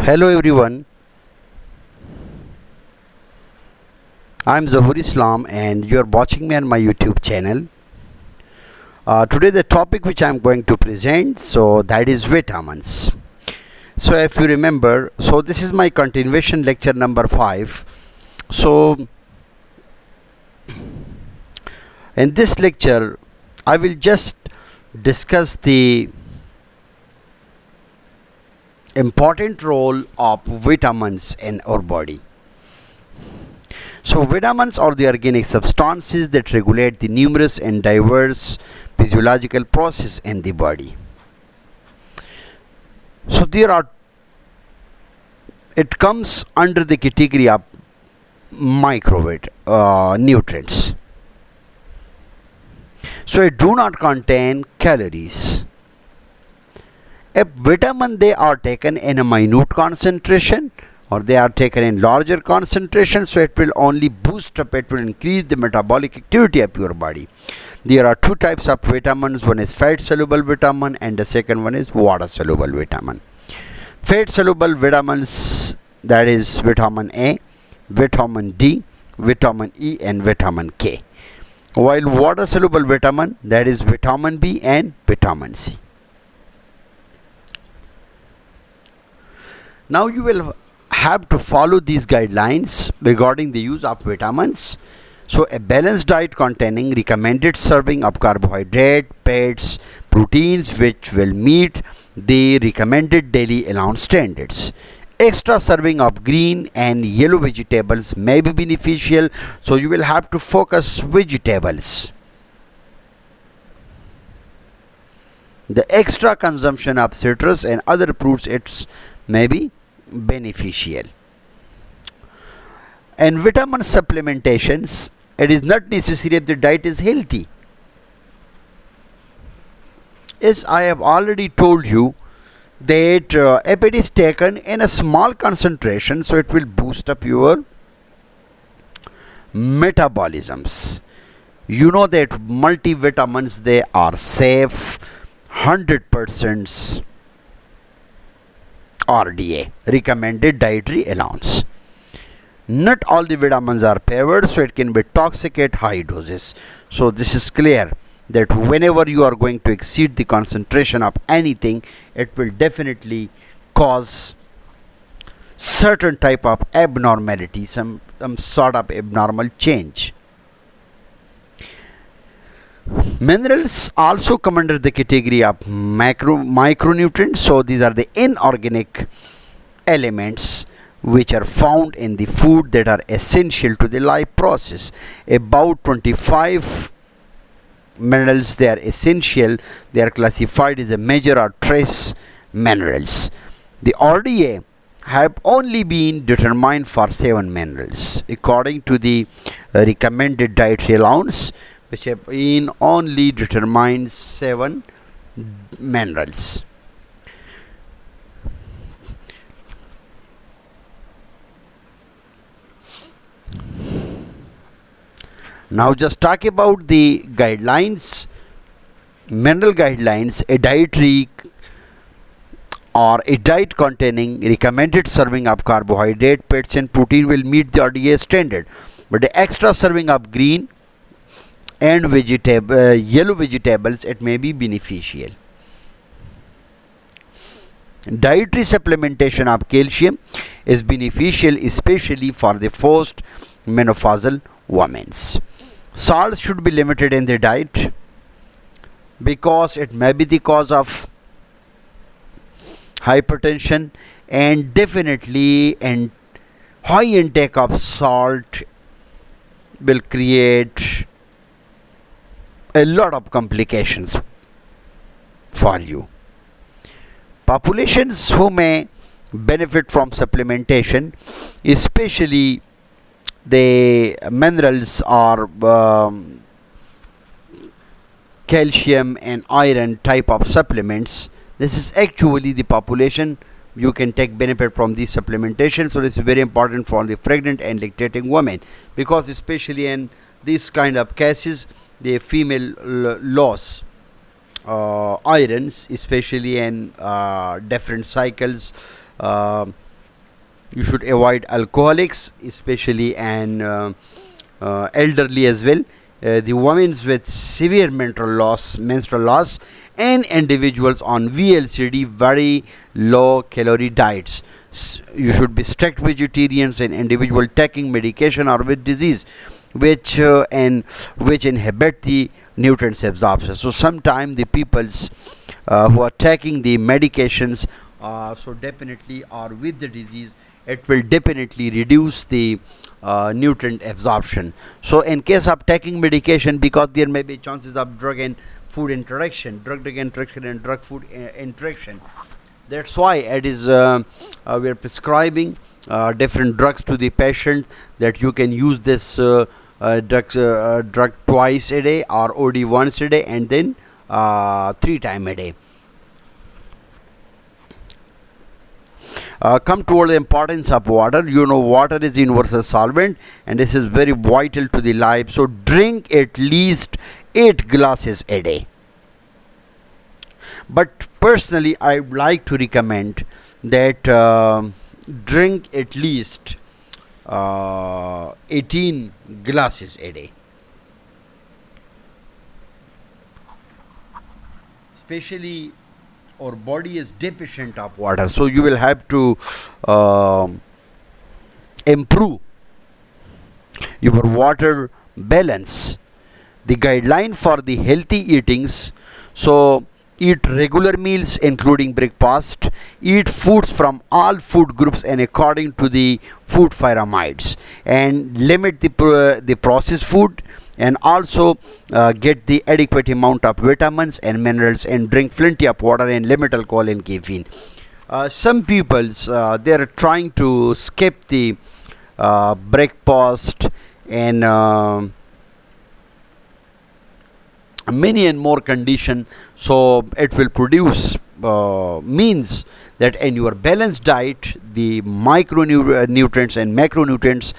Hello everyone, I'm Zahur Islam and you're watching me on my YouTube channel. Today the topic which I'm going to present, that is vitamins. So if you remember, this is my continuation lecture number 5. So in this lecture I will just discuss the important role of vitamins in our body. So vitamins are the organic substances that regulate the numerous and diverse physiological processes in the body. So it comes under the category of nutrients. So it do not contain calories. A vitamin, they are taken in a minute concentration or they are taken in larger concentration, so it will only boost up, it will increase the metabolic activity of your body. There are two types of vitamins, one is fat soluble vitamin and the second one is water soluble vitamin. Fat soluble vitamins, that is vitamin A, vitamin D, vitamin E and vitamin K, while water soluble vitamin, that is vitamin B and vitamin C. Now you will have to follow these guidelines regarding the use of vitamins. So a balanced diet containing recommended serving of carbohydrate, fats, proteins which will meet the recommended daily allowance standards. Extra serving of green and yellow vegetables may be beneficial, so you will have to focus vegetables. The extra consumption of citrus and other fruits may be beneficial. And vitamin supplementations, it is not necessary if the diet is healthy. As I have already told you that if it is taken in a small concentration, so it will boost up your metabolisms. You know that multivitamins, they are safe, 100% RDA, recommended dietary allowance. Not all the vitamins are favored, so it can be toxic at high doses. So this is clear that whenever you are going to exceed the concentration of anything, it will definitely cause certain type of abnormality, some sort of abnormal change. Minerals also come under the category of micronutrients. So these are the inorganic elements which are found in the food that are essential to the life process. About 25 minerals, they are essential. They are classified as a major or trace minerals. The RDA have only been determined for 7 minerals according to the recommended dietary allowance, which have been only determined 7 minerals. Now just talk about the guidelines, mineral guidelines. A dietary or a diet containing recommended serving of carbohydrate, fats and protein will meet the RDA standard, but the extra serving of green and yellow vegetables, it may be beneficial. Dietary supplementation of calcium is beneficial, especially for the post-menopausal women. Salt should be limited in the diet because it may be the cause of hypertension, and definitely high intake of salt will create a lot of complications for you. Populations who may benefit from supplementation, especially the minerals or calcium and iron type of supplements, this is actually the population you can take benefit from the supplementation. So this is very important for the pregnant and lactating women, because especially in these kind of cases, the female loss irons, especially in different cycles, You should avoid alcoholics, especially, and elderly as well. The women with severe menstrual loss, and individuals on VLCD, very low calorie diets. You should be strict vegetarians, and individual taking medication or with disease which inhibit the nutrients absorption. So sometimes the peoples who are taking the medications, so definitely are with the disease, it will definitely reduce the nutrient absorption. So in case of taking medication, because there may be chances of drug and food interaction, and drug food interaction, that's why it is we are prescribing different drugs to the patient, that you can use this drug twice a day or OD once a day, and then 3 times a day. Come toward the importance of water. You know, water is universal solvent, and this is very vital to the life. So drink at least 8 glasses a day. But personally, I would like to recommend that drink at least 18 glasses a day. Especially our body is deficient of water, so you will have to improve your water balance. The guideline for the healthy eatings: so eat regular meals including breakfast, eat foods from all food groups and according to the food pyramids, and limit the processed food, and also get the adequate amount of vitamins and minerals, and drink plenty of water, and limit alcohol and caffeine. Some peoples they are trying to skip the breakfast and many and more condition, so it will produce means that in your balanced diet, the micronutrients and macronutrients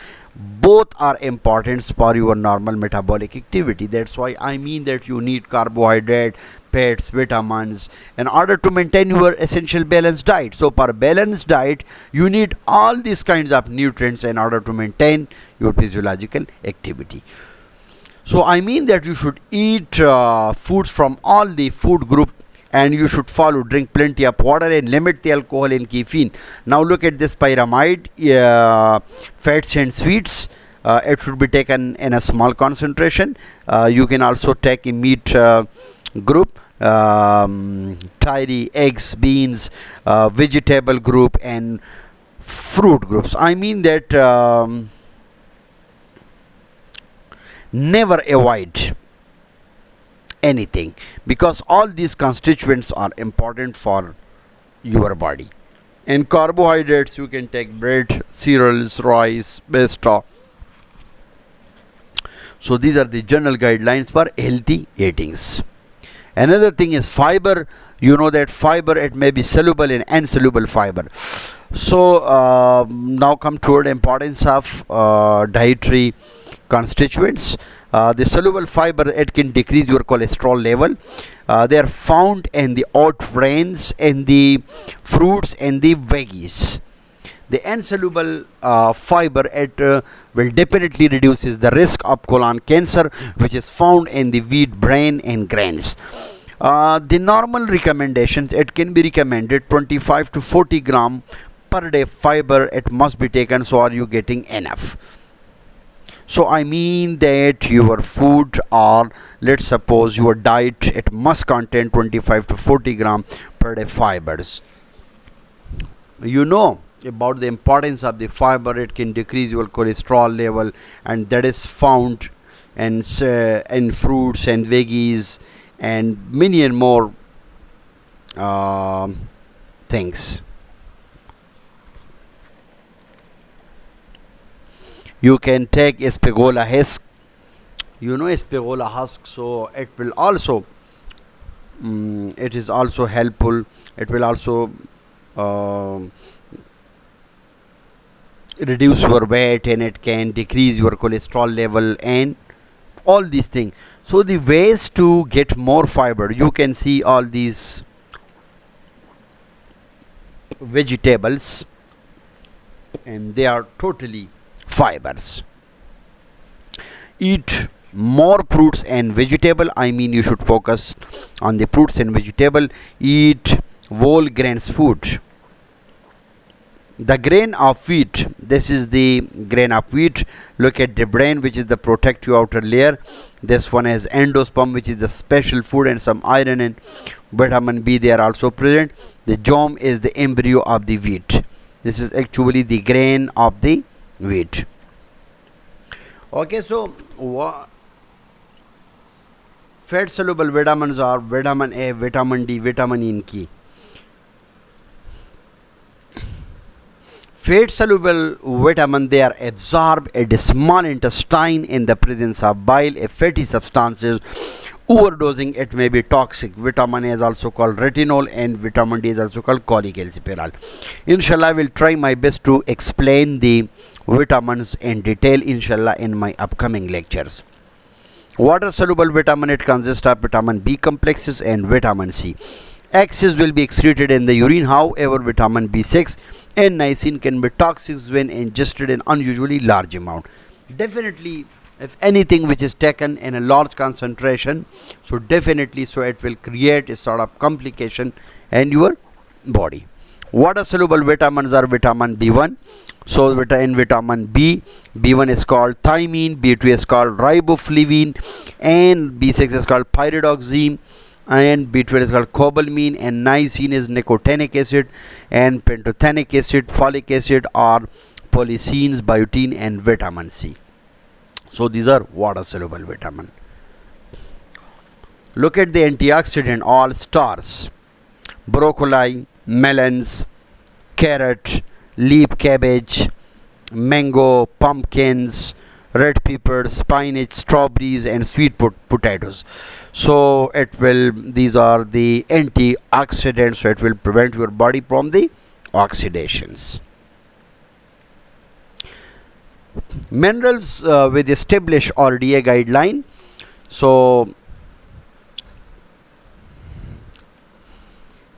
both are important for your normal metabolic activity. That's why I mean that you need carbohydrate, fats, vitamins in order to maintain your essential balanced diet. So for balanced diet, you need all these kinds of nutrients in order to maintain your physiological activity. So I mean that you should eat foods from all the food group, and you should drink plenty of water, and limit the alcohol and caffeine. Now look at this pyramid, fats and sweets. It should be taken in a small concentration. You can also take a meat group, dairy, eggs, beans, vegetable group, and fruit groups. I mean that never avoid anything, because all these constituents are important for your body. And carbohydrates, you can take bread, cereals, rice, pasta. So these are the general guidelines for healthy eatings. Another thing is fiber. You know that fiber, it may be soluble and insoluble fiber. So now come toward the importance of dietary constituents. The soluble fiber, it can decrease your cholesterol level. They are found in the oat grains, and the fruits, and the veggies. The insoluble fiber, it will definitely reduces the risk of colon cancer, which is found in the wheat bran and grains. The normal recommendations, it can be recommended 25 to 40 gram per day fiber it must be taken. So are you getting enough? So I mean that your food, or let's suppose your diet, it must contain 25 to 40 gram per day fibers. You know about the importance of the fiber. It can decrease your cholesterol level, and that is found in fruits and veggies and many and more things. You can take asparagus husk. You know asparagus husk, so it will also it is also helpful. It will also reduce your weight, and it can decrease your cholesterol level, and all these things. So the ways to get more fiber, you can see all these vegetables. and they are totally fibers. Eat more fruits and vegetable. I mean, you should focus on the fruits and vegetable. Eat whole grains food. The grain of wheat, this is the grain of wheat. Look at the brain, which is the protective outer layer. This one has endosperm, which is the special food, and some iron and vitamin B, they are also present. The germ is the embryo of the wheat. This is actually the grain of the wheat. Okay, so fat soluble vitamins are vitamin A, vitamin D, vitamin E in key. Fat soluble vitamin, they are absorbed at the small intestine in the presence of bile, a fatty substances. Overdosing, it may be toxic. Vitamin A is also called retinol, and vitamin D is also called cholecalciferol. Inshallah, I will try my best to explain the vitamins in detail, inshallah, in my upcoming lectures. Water soluble vitamin, it consists of vitamin B complexes and vitamin C. Excess will be excreted in the urine. However, vitamin B6 and niacin can be toxic when ingested in unusually large amount. Definitely, if anything which is taken in a large concentration, so definitely, so it will create a sort of complication in your body. Water soluble vitamins are vitamin B1. So in vitamin B, B1 is called thiamine, B2 is called riboflavin, and B6 is called pyridoxine, and B12 is called cobalamin, and niacin is nicotinic acid, and pantothenic acid, folic acid, or polycenes, biotin, and vitamin C. So these are water soluble vitamin. Look at the antioxidant all stars: broccoli, melons, carrot, leaf cabbage, mango, pumpkins, red pepper, spinach, strawberries, and sweet potatoes. So these are the antioxidants, so it will prevent your body from the oxidations. Minerals with established RDA guideline. So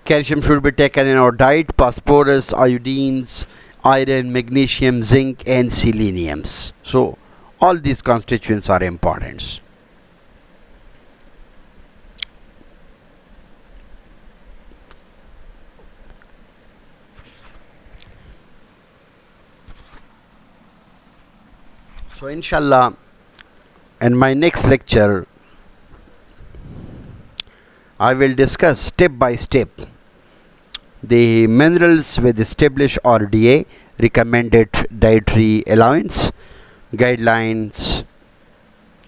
calcium should be taken in our diet: phosphorus, iodines, iron, magnesium, zinc, and seleniums. So all these constituents are important. So inshallah, in my next lecture, I will discuss step by step the minerals with established RDA, recommended dietary allowance, guidelines,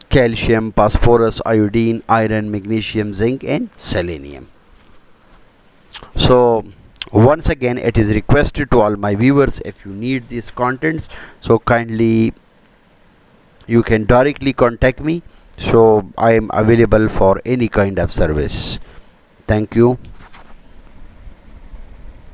calcium, phosphorus, iodine, iron, magnesium, zinc, and selenium. So once again, it is requested to all my viewers, if you need these contents, so kindly you can directly contact me. So I am available for any kind of service. Thank you.